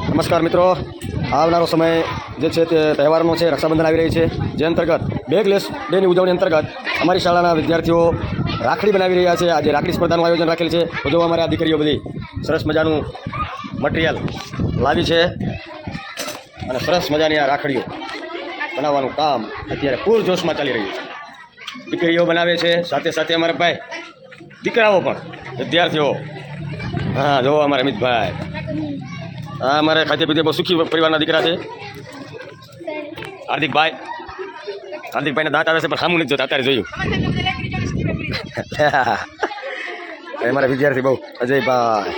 નમસ્કાર મિત્રો, આવનારો સમય જે છે તે તહેવારનો છે. રક્ષાબંધન આવી રહી છે, જે અંતર્ગત બેગલેસ ડેની ઉજવણી અંતર્ગત અમારી શાળાના વિદ્યાર્થીઓ રાખડી બનાવી રહ્યા છે. આજે રાખડી સ્પર્ધાનું આયોજન રાખેલ છે. તો જો અમારી આ દીકરીઓ બધી સરસ મજાનું મટીરિયલ લાવી છે અને સરસ મજાની આ રાખડીઓ બનાવવાનું કામ અત્યારે પૂરજોશમાં ચાલી રહ્યું છે. દીકરીઓ બનાવે છે, સાથે સાથે અમારા ભાઈ દીકરાઓ પણ વિદ્યાર્થીઓ. હા, જો અમારા અમિતભાઈ, હા અમારે ખાતે પીતે બહુ સુખી પરિવારના દીકરા છે. હાર્દિકભાઈના દાંત આવે છે પણ સામું નથી જોતા, અત્યારે જોયું. અમારા વિદ્યાર્થી બહુ અજયભાઈ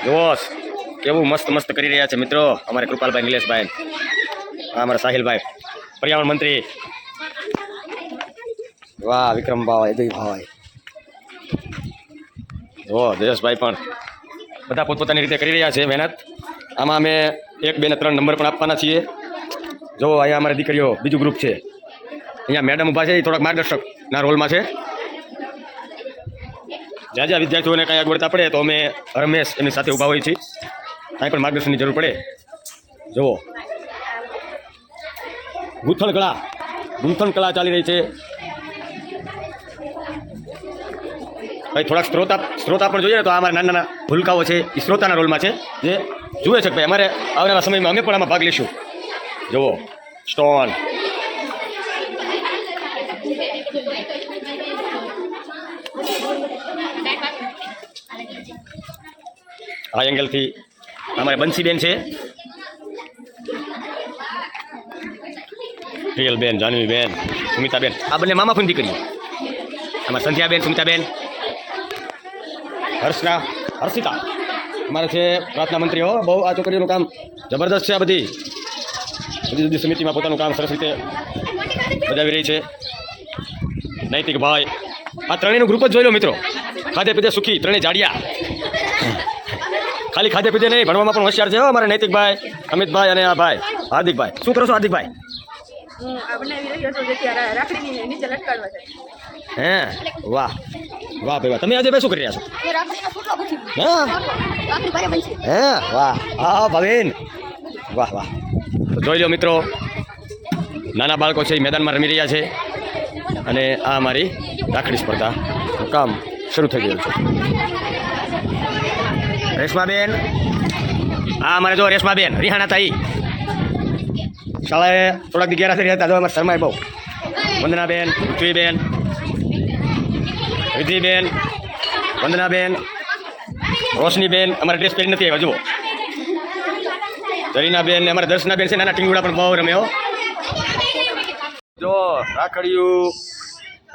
જોશ કેવું મસ્ત મસ્ત કરી રહ્યા છે મિત્રો. અમારે કૃપાલભાઈ, નિલેશભાઈ, અમારા સાહિલભાઈ, પર્યાવરણ મંત્રી, વાહ વિક્રમભાઈ, અજયભાઈ, ઓ જયેશભાઈ પણ બધા પોતપોતાની રીતે કરી રહ્યા છે મહેનત. આમાં અમે 1, 2 ને 3 નંબર પણ આપવાના છીએ. જો અહીંયા અમારી દીકરીઓ બીજું ગ્રુપ છે. અહીંયા મેડમ ઊભા છે, એ થોડાક માર્ગદર્શકના રોલમાં છે. જ્યાં જ્યાં વિદ્યાર્થીઓને કાંઈ અગવડતા પડે તો અમે રમેશ એમની સાથે ઊભા હોઈએ છીએ. કાંઈ પણ માર્ગદર્શનની જરૂર પડે. જુઓ ગૂંથણ કળા ચાલી રહી છે. ભાઈ થોડાક શ્રોતા પણ જોઈએ ને, તો અમારા નાના નાના ભૂલકાઓ છે, એ શ્રોતાના રોલમાં છે, જે જુએ છે કે ભાઈ અમારે આવનારા સમયમાં અમે પણ આમાં ભાગ લઈશું. જુઓ સ્ટોન, આ એંગલથી અમારે બંસીબેન છે, પ્રિયલબેન, જાનવીબેન, સુમિતાબેન, આ બંને મામા પણ દીકરી. અમારે સંધ્યાબેન, સુમિતાબેન, હર્ષિતા અમારે છે પ્રાર્થના મંત્રી. હો બહુ આ છોકરીઓનું કામ જબરદસ્ત છે. આ બધી જુદી સમિતિમાં પોતાનું કામ સરસ રીતે બજાવી રહી છે. નૈતિકભાઈ, આ ત્રણેયનું ગ્રુપ જ જોઈ લો મિત્રો. ખાધે પીધે સુખી, ત્રણેય જાડિયા. ખાલી ખાધે પીધે નહીં, ભણવામાં પણ હોશિયાર છે. હો અમારે નૈતિકભાઈ, અમિતભાઈ અને આ ભાઈ હાર્દિકભાઈ. શું કરો છો હાર્દિકભાઈ? હે વાહ વાહ ભાઈ વાહ. તમે આજે ભાઈ શું કરી રહ્યા છો? હે વાહ હા ભાવિન, વાહ વાહ. તો જોઈ લો મિત્રો, નાના બાળકો છે એ મેદાનમાં રમી રહ્યા છે અને આ અમારી રાખડી સ્પર્ધાનું કામ શરૂ થઈ ગયું છે. રેશમાબેન, હા અમારે જો રેશમાબેન રિહાણા તાઈ શાળાએ થોડાક દી ગેરહાજર હતા. જો અમારે શર્માય બહુ. વંદનાબેન, પૃથ્વીબેન, વિધિબેન, વંદનાબેન, રોશનીબેન અમારે ડ્રેસ પહેરી નથી આવ્યા. જુઓ જરીનાબેન ને અમારા દર્શનાબેન છે, નાના ટીંગુડા પણ બહુ રમે. હો જો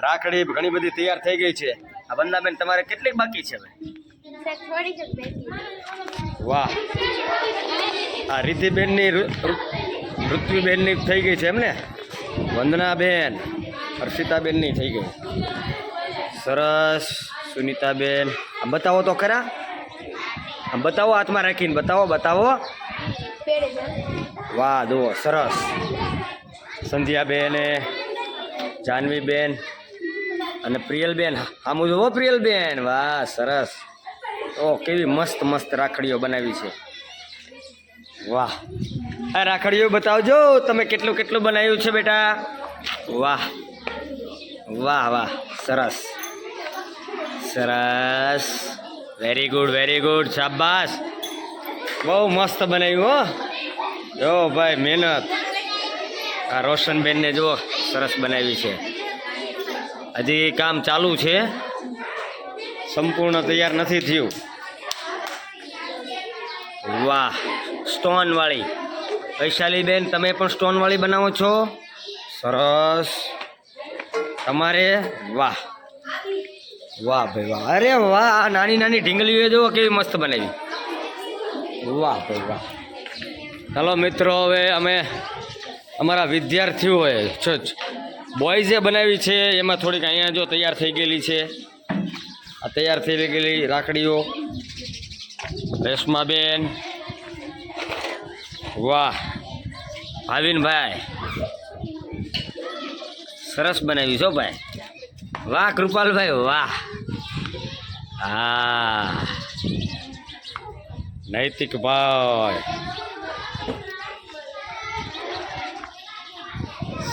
રાખડી ઘણી બધી તૈયાર થઈ ગઈ છે. આ વંદનાબેન તમારે કેટલી બાકી છે? વાહ, આ રિદ્ધિબેનની, પૃથ્વીબેનની થઈ ગઈ છે એમને. વંદનાબેન, હર્ષિતાબેનની થઈ ગઈ. સરસ. સુનિતાબેન, આમ બતાવો તો ખરા, આમ બતાવો, હાથમાં રાખીને બતાવો. વાહ જુઓ સરસ. સંધ્યાબેન, જાનવીબેન અને પ્રિયલબેન, આમ જુઓ પ્રિયલબેન, વાહ સરસ. ઓ કેવી મસ્ત મસ્ત રાખડીઓ બનાવી છે. વાહ, આ રાખડીઓ બતાવજો તમે કેટલું કેટલું બનાવ્યું છે બેટા. વાહ વાહ વાહ, સરસ સરસ, વેરી ગુડ, શાબાશ, બહુ મસ્ત બનાવ્યું. હો જો ભાઈ મહેનત. આ રોશનબેનને જુઓ સરસ બનાવી છે. હજી કામ ચાલુ છે, સંપૂર્ણ તૈયાર નથી થયું. વાહ, સ્ટોનવાળી વૈશાલીબેન, તમે પણ સ્ટોનવાળી બનાવો છો? સરસ તમારે. વાહ વાહ ભાઈ વાહ, અરે વાહ, નાની નાની ઢીંગલીઓ જુઓ કેવી મસ્ત બનાવી. વાહ ભાઈ વાહ. ચાલો મિત્રો, હવે અમે અમારા વિદ્યાર્થીઓએ બોયઝે બનાવી છે, એમાં થોડીક અહીંયા જો તૈયાર થઈ ગયેલી છે. આ તૈયાર થઈ ગયેલી રાખડીઓ. રેશમાબેન, વાહ, ભાવિનભાઈ સરસ બનાવી છો ભાઈ. વાહ કૃપાલભાઈ, વાહ. હા નૈતિકભાઈ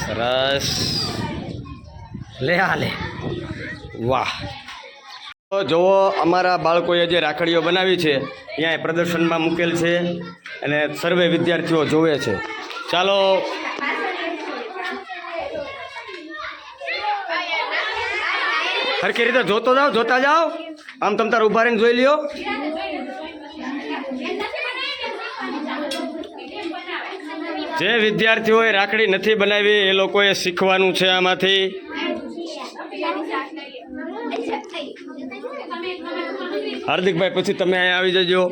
સરસ લે હાલે વાહ. તો જુઓ અમારા બાળકોએ જે રાખડીઓ બનાવી છે અહીંયા પ્રદર્શનમાં મૂકેલ છે અને સર્વે વિદ્યાર્થીઓ જોવે છે. ચાલો સરખી રીતે જોતા જાઓ. આમ તમ તાર ઉભા રહીને જોઈ લ્યો. જે વિદ્યાર્થીઓએ રાખડી નથી બનાવી એ લોકોએ શીખવાનું છે આમાંથી. હાર્દિકભાઈ પછી તમે અહીંયા આવી જજો.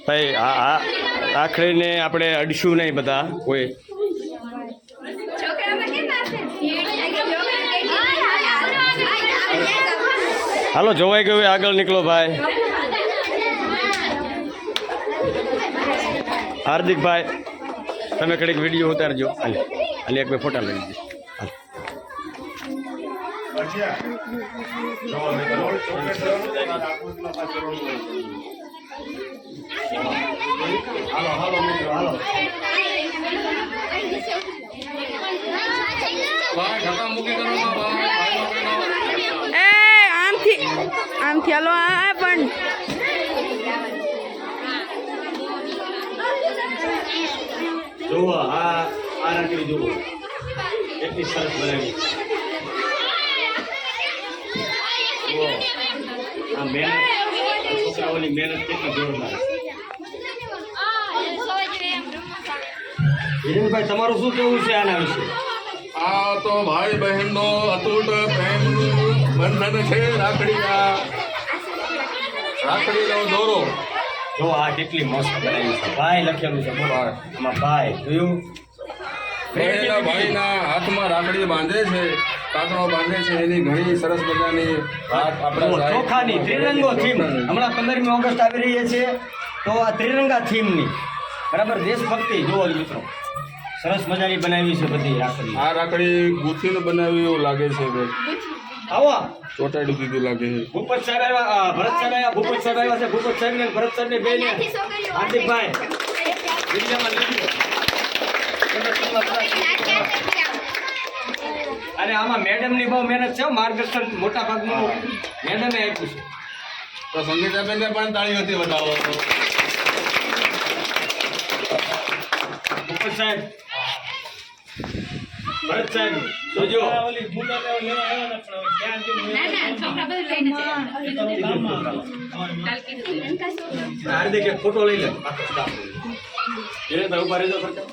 ભાઈ આ રાખડીને આપણે અડશું નહીં બધા કોઈ. હાલો જોવાઈ ગયું આગળ નીકળો ભાઈ. હાર્દિકભાઈ તમે કડીક વિડીયો ઉતારજો. હાલે એક બે ફોટા લઈ લીધી. આમથી હાલો આ પણ જુઓ આ રાખડી જુઓ એટલી સરસ બનાવી. જુઓ આ મહેનત છોકરાઓની મહેનત કેટલી જોરદાર. હિરેનભાઈ તમારું શું કહેવું છે આના વિશે? આ તો ભાઈ બહેનનો અતૂટ પ્રેમનું બંધન છે. રાખડીનો દોરો જો આ કેટલી મસ્ત બનાવી છે. ભાઈ લખેલું છે. બોલો આમાં ભાઈ જોયું. બહેના ભાઈના હાથમાં રાખડી બાંધે છે, કાકડો બાંધે છે. એની ઘણી સરસ મજાની વાત આપણા ચોખાની ત્રિરંગો થીમ હમણાં 15મી ઓગસ્ટ આવી રહી છે તો આ ત્રિરંગા થીમની બરાબર દેશભક્તિ જુઓ મિત્રો સરસ મજાની બનાવી છે બધી રાખડી. આ રાખડી ગુથીને બનાવી એવું લાગે છે. આવો ચોટાડી દીધું લાગે છે. ભૂપત સાહેબ આવ્યા, ભરત સાહેબ આવ્યા. ભૂપત સાહેબ આવ્યા છે. ભૂપત સાહેબ ને ભરત સાહેબ ને બે ને હાર્દિકભાઈ વિડીયોમાં લઈ લો. અને આમાં મેડમની બહુ મહેનત છે. માર્ગદર્શન મોટા ભાગનું મેડમે આપ્યું છે. તો સંગીતાબેનને પણ તાળીઓથી વધાવો. ભૂપત સાહેબ ભરત સાહેબ જોજો. હાર્દિક એક ફોટો લઈ લે. ઉભા રહેજો સરકાર.